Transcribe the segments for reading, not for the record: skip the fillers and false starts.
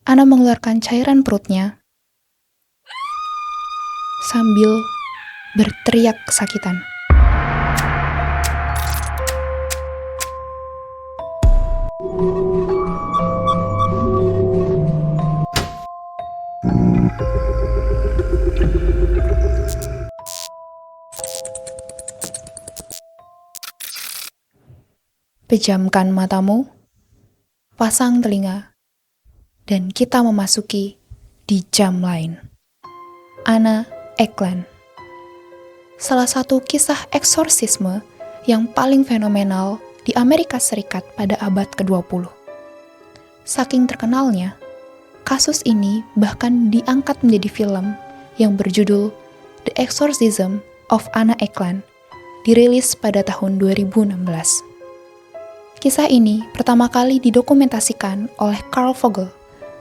Ana mengeluarkan cairan perutnya sambil berteriak kesakitan. Pejamkan matamu, pasang telinga, dan kita memasuki di jam lain. Anna Eckland. Salah satu kisah eksorsisme yang paling fenomenal di Amerika Serikat pada abad ke-20. Saking terkenalnya, kasus ini bahkan diangkat menjadi film yang berjudul The Exorcism of Anna Eckland, dirilis pada tahun 2016. Kisah ini pertama kali didokumentasikan oleh Carl Vogel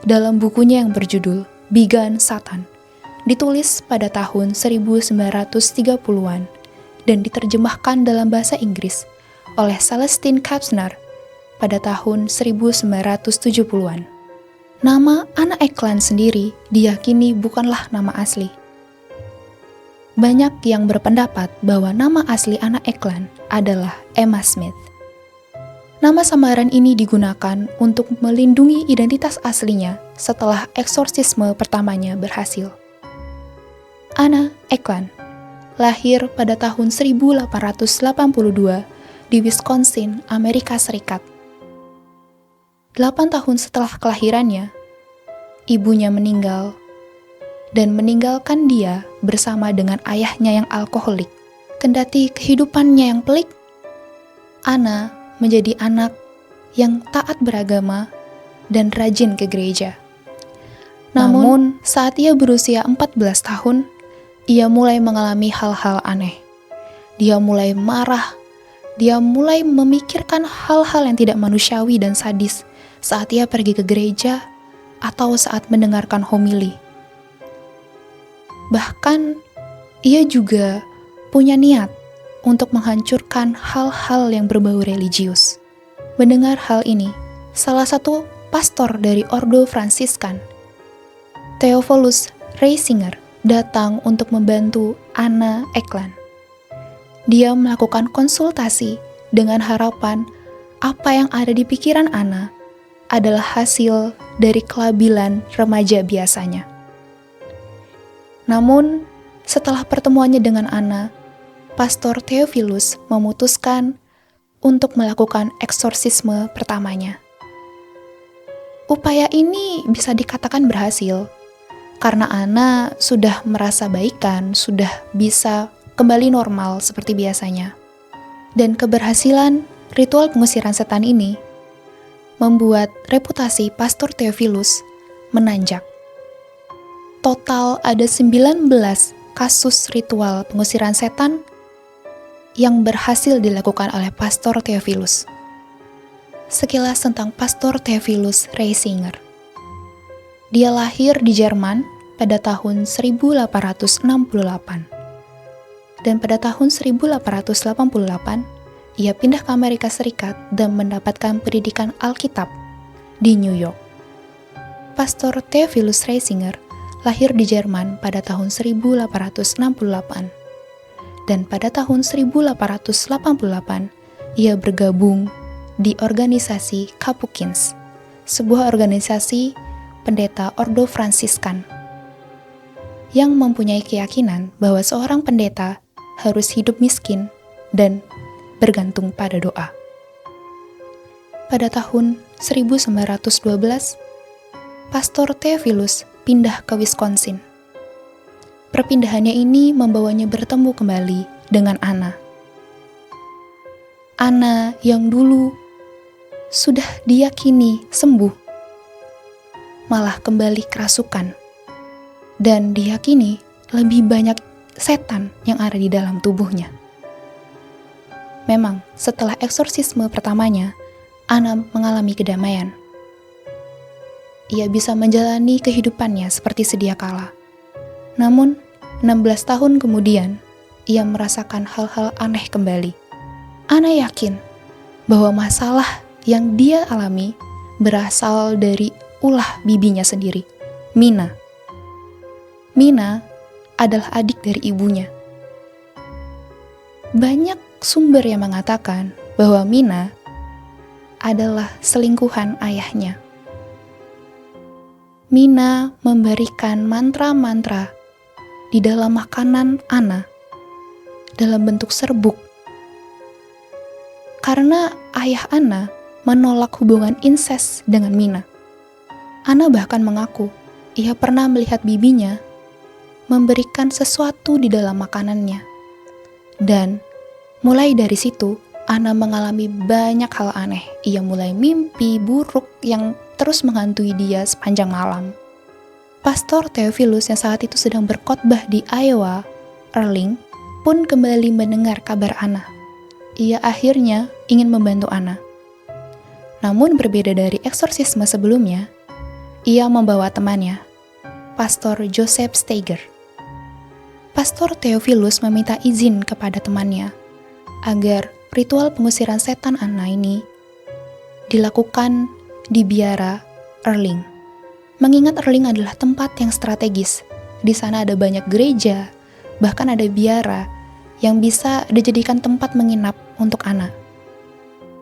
dalam bukunya yang berjudul Bigan Satan, ditulis pada tahun 1930-an dan diterjemahkan dalam bahasa Inggris oleh Celestine Kapsner pada tahun 1970-an. Nama Anna Eckland sendiri diyakini bukanlah nama asli. Banyak yang berpendapat bahwa nama asli Anna Eckland adalah Emma Smith. Nama samaran ini digunakan untuk melindungi identitas aslinya setelah eksorsisme pertamanya berhasil. Anna Eckland lahir pada tahun 1882 di Wisconsin, Amerika Serikat. 8 tahun setelah kelahirannya, ibunya meninggal dan meninggalkan dia bersama dengan ayahnya yang alkoholik. Kendati kehidupannya yang pelik, Anna menjadi anak yang taat beragama dan rajin ke gereja. Namun, saat ia berusia 14 tahun, ia mulai mengalami hal-hal aneh. Dia mulai marah, dia mulai memikirkan hal-hal yang tidak manusiawi dan sadis saat ia pergi ke gereja atau saat mendengarkan homili. Bahkan, ia juga punya niat untuk menghancurkan hal-hal yang berbau religius. Mendengar hal ini, salah satu pastor dari Ordo Fransiskan, Theophilus Reisinger, datang untuk membantu Anna Eckland. Dia melakukan konsultasi dengan harapan apa yang ada di pikiran Anna adalah hasil dari kelabilan remaja biasanya. Namun, setelah pertemuannya dengan Anna, Pastor Theophilus memutuskan untuk melakukan eksorsisme pertamanya. Upaya ini bisa dikatakan berhasil, karena Anna sudah merasa baikan, sudah bisa kembali normal seperti biasanya. Dan keberhasilan ritual pengusiran setan ini membuat reputasi Pastor Theophilus menanjak. Total ada 19 kasus ritual pengusiran setan yang berhasil dilakukan oleh Pastor Theophilus. Sekilas tentang Pastor Theophilus Reisinger. Dia lahir di Jerman pada tahun 1868. Dan pada tahun 1888, ia pindah ke Amerika Serikat dan mendapatkan pendidikan Alkitab di New York. Pastor Theophilus Reisinger lahir di Jerman pada tahun 1868. Dan pada tahun 1888, ia bergabung di organisasi Capuchins, sebuah organisasi pendeta Ordo Fransiskan, yang mempunyai keyakinan bahwa seorang pendeta harus hidup miskin dan bergantung pada doa. Pada tahun 1912, Pastor Theophilus pindah ke Wisconsin. Perpindahannya ini membawanya bertemu kembali dengan Anna. Anna yang dulu sudah diyakini sembuh, malah kembali kerasukan, dan diyakini lebih banyak setan yang ada di dalam tubuhnya. Memang, setelah eksorsisme pertamanya, Anna mengalami kedamaian. Ia bisa menjalani kehidupannya seperti sedia kala. Namun, 16 tahun kemudian, ia merasakan hal-hal aneh kembali. Anna yakin bahwa masalah yang dia alami berasal dari ulah bibinya sendiri, Mina. Mina adalah adik dari ibunya. Banyak sumber yang mengatakan bahwa Mina adalah selingkuhan ayahnya. Mina memberikan mantra-mantra di dalam makanan Anna dalam bentuk serbuk. Karena ayah Anna menolak hubungan insest dengan Mina. Anna bahkan mengaku ia pernah melihat bibinya memberikan sesuatu di dalam makanannya. Dan mulai dari situ, Anna mengalami banyak hal aneh. Ia mulai mimpi buruk yang terus menghantui dia sepanjang malam. Pastor Theophilus yang saat itu sedang berkhotbah di Iowa, Erling, pun kembali mendengar kabar Anna. Ia akhirnya ingin membantu Anna. Namun berbeda dari eksorsisme sebelumnya, ia membawa temannya, Pastor Joseph Steiger. Pastor Theophilus meminta izin kepada temannya agar ritual pengusiran setan Anna ini dilakukan di biara Erling. Mengingat Erling adalah tempat yang strategis. Di sana ada banyak gereja, bahkan ada biara yang bisa dijadikan tempat menginap untuk Anna.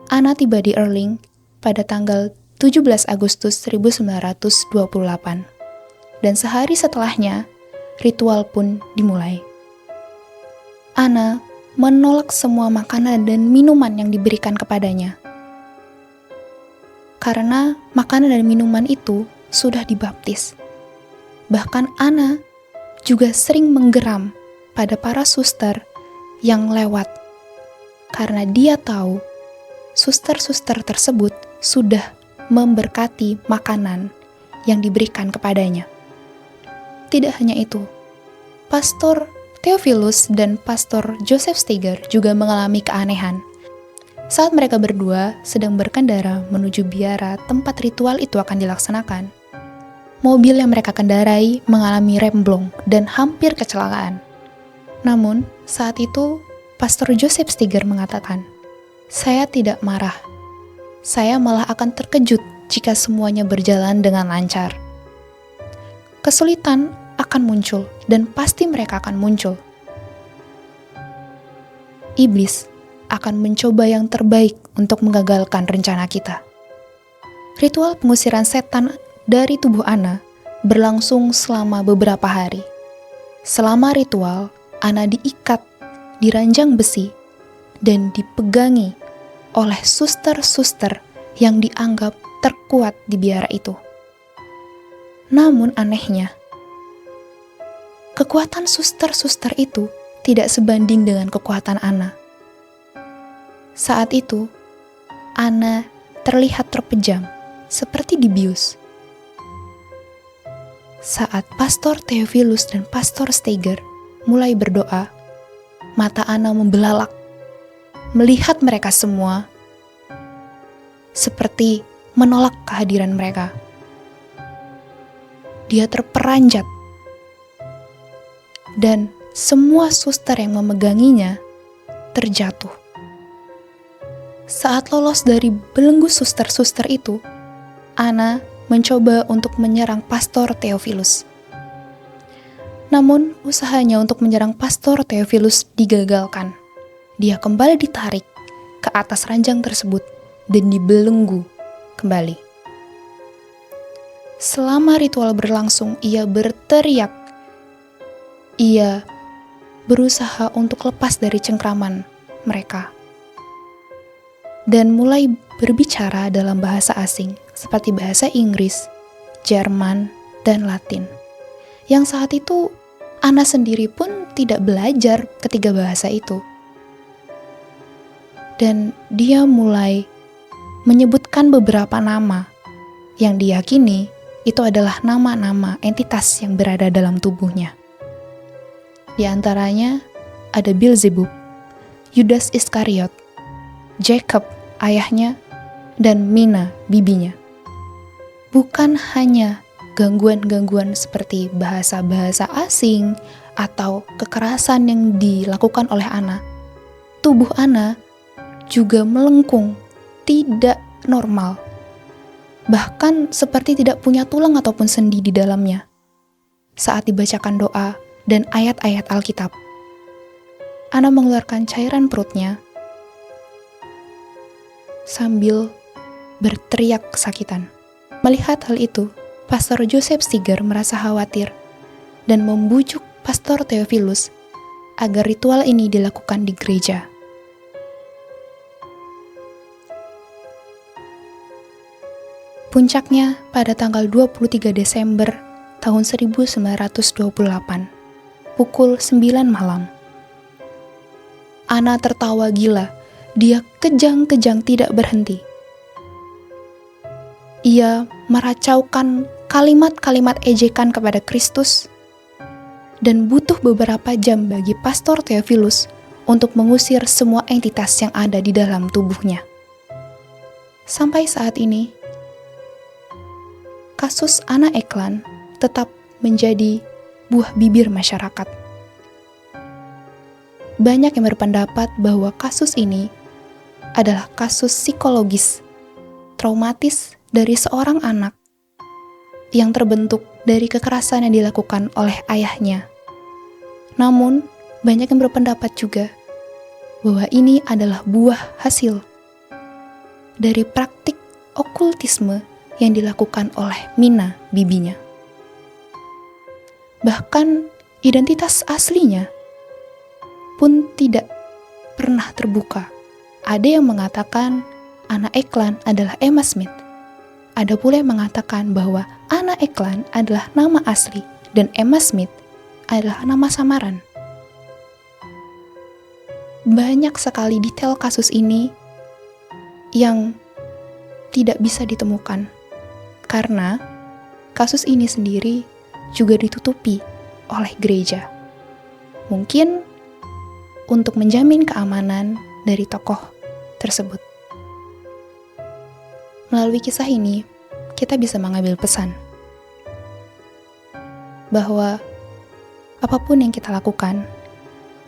Anna tiba di Erling pada tanggal 17 Agustus 1928. Dan sehari setelahnya, ritual pun dimulai. Anna menolak semua makanan dan minuman yang diberikan kepadanya. Karena makanan dan minuman itu sudah dibaptis. Bahkan Anna juga sering menggeram pada para suster yang lewat. Karena dia tahu suster-suster tersebut sudah memberkati makanan yang diberikan kepadanya. Tidak hanya itu, Pastor Theophilus dan Pastor Joseph Steiger juga mengalami keanehan. Saat mereka berdua sedang berkendara menuju biara tempat ritual itu akan dilaksanakan, mobil yang mereka kendarai mengalami remblong dan hampir kecelakaan. Namun, saat itu Pastor Joseph Steiger mengatakan, "Saya tidak marah. Saya malah akan terkejut jika semuanya berjalan dengan lancar. Kesulitan akan muncul, dan pasti mereka akan muncul. Iblis akan mencoba yang terbaik untuk menggagalkan rencana kita." Ritual pengusiran setan dari tubuh Anna berlangsung selama beberapa hari. Selama ritual, Anna diikat di ranjang besi dan dipegangi oleh suster-suster yang dianggap terkuat di biara itu. Namun anehnya, kekuatan suster-suster itu tidak sebanding dengan kekuatan Anna. Saat itu, Anna terlihat terpejam, seperti dibius. Saat Pastor Theophilus dan Pastor Steiger mulai berdoa, mata Anna membelalak, melihat mereka semua seperti menolak kehadiran mereka. Dia terperanjat, dan semua suster yang memeganginya terjatuh. Saat lolos dari belenggu suster-suster itu, Anna mencoba untuk menyerang Pastor Theophilus. Namun, usahanya untuk menyerang Pastor Theophilus digagalkan. Dia kembali ditarik ke atas ranjang tersebut dan dibelenggu kembali. Selama ritual berlangsung, ia berteriak. Ia berusaha untuk lepas dari cengkraman mereka dan mulai berbicara dalam bahasa asing seperti bahasa Inggris, Jerman, dan Latin. Yang saat itu Anna sendiri pun tidak belajar ketiga bahasa itu. Dan dia mulai menyebutkan beberapa nama yang diyakini itu adalah nama-nama entitas yang berada dalam tubuhnya. Di antaranya ada Beelzebub, Yudas Iskariot, Jacob, ayahnya, dan Mina, bibinya. Bukan hanya gangguan-gangguan seperti bahasa-bahasa asing atau kekerasan yang dilakukan oleh Anna. Tubuh Anna juga melengkung, tidak normal. bahkan seperti tidak punya tulang ataupun sendi di dalamnya saat dibacakan doa dan ayat-ayat Alkitab. Ana mengeluarkan cairan perutnya sambil berteriak kesakitan. Melihat hal itu, Pastor Joseph Stiger merasa khawatir dan membujuk Pastor Theophilus agar ritual ini dilakukan di gereja. Puncaknya pada tanggal 23 Desember tahun 1928, pukul 9 malam. Ana tertawa gila, dia kejang-kejang tidak berhenti. Ia meracaukan kalimat-kalimat ejekan kepada Kristus dan butuh beberapa jam bagi Pastor Theophilus untuk mengusir semua entitas yang ada di dalam tubuhnya. Sampai saat ini, kasus Anna Eklund tetap menjadi buah bibir masyarakat. Banyak yang berpendapat bahwa kasus ini adalah kasus psikologis, traumatis dari seorang anak yang terbentuk dari kekerasan yang dilakukan oleh ayahnya. Namun, banyak yang berpendapat juga bahwa ini adalah buah hasil dari praktik okultisme yang dilakukan oleh Mina, bibinya. Bahkan identitas aslinya pun tidak pernah terbuka. Ada yang mengatakan Anna Eklund adalah Emma Smith. Ada pula yang mengatakan bahwa Anna Eklund adalah nama asli dan Emma Smith adalah nama samaran. Banyak sekali detail kasus ini yang tidak bisa ditemukan. Karena kasus ini sendiri juga ditutupi oleh gereja. Mungkin untuk menjamin keamanan dari tokoh tersebut. Melalui kisah ini, kita bisa mengambil pesan bahwa apapun yang kita lakukan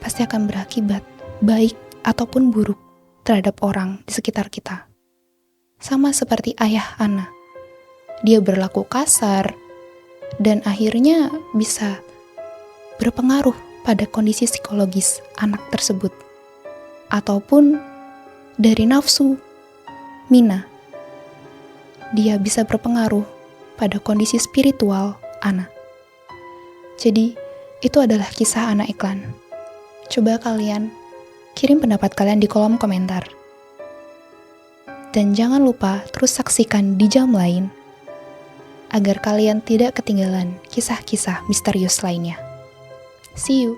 pasti akan berakibat baik ataupun buruk terhadap orang di sekitar kita. Sama seperti ayah Anna. Dia berlaku kasar dan akhirnya bisa berpengaruh pada kondisi psikologis anak tersebut. Ataupun dari nafsu Mina, dia bisa berpengaruh pada kondisi spiritual Anna. Jadi, itu adalah kisah Anna Eklund. Coba kalian kirim pendapat kalian di kolom komentar. Dan jangan lupa terus saksikan di jam lain agar kalian tidak ketinggalan kisah-kisah misterius lainnya. See you!